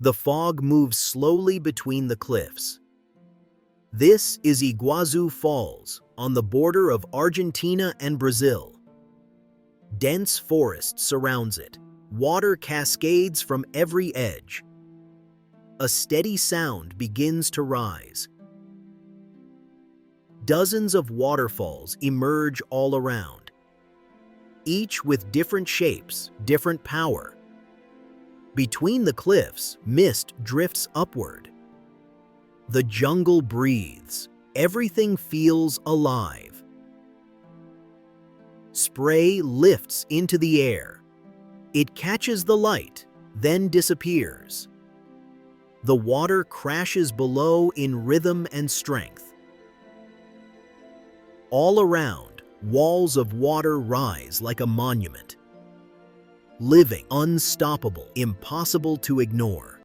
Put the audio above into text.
The fog moves slowly between the cliffs. This is Iguazú Falls, on the border of Argentina and Brazil. Dense forest surrounds it. Water cascades from every edge. A steady sound begins to rise. Dozens of waterfalls emerge all around, each with different shapes, different power. Between the cliffs, mist drifts upward. The jungle breathes. Everything feels alive. Spray lifts into the air. It catches the light, then disappears. The water crashes below in rhythm and strength. All around, walls of water rise like a monument. Living, unstoppable, impossible to ignore.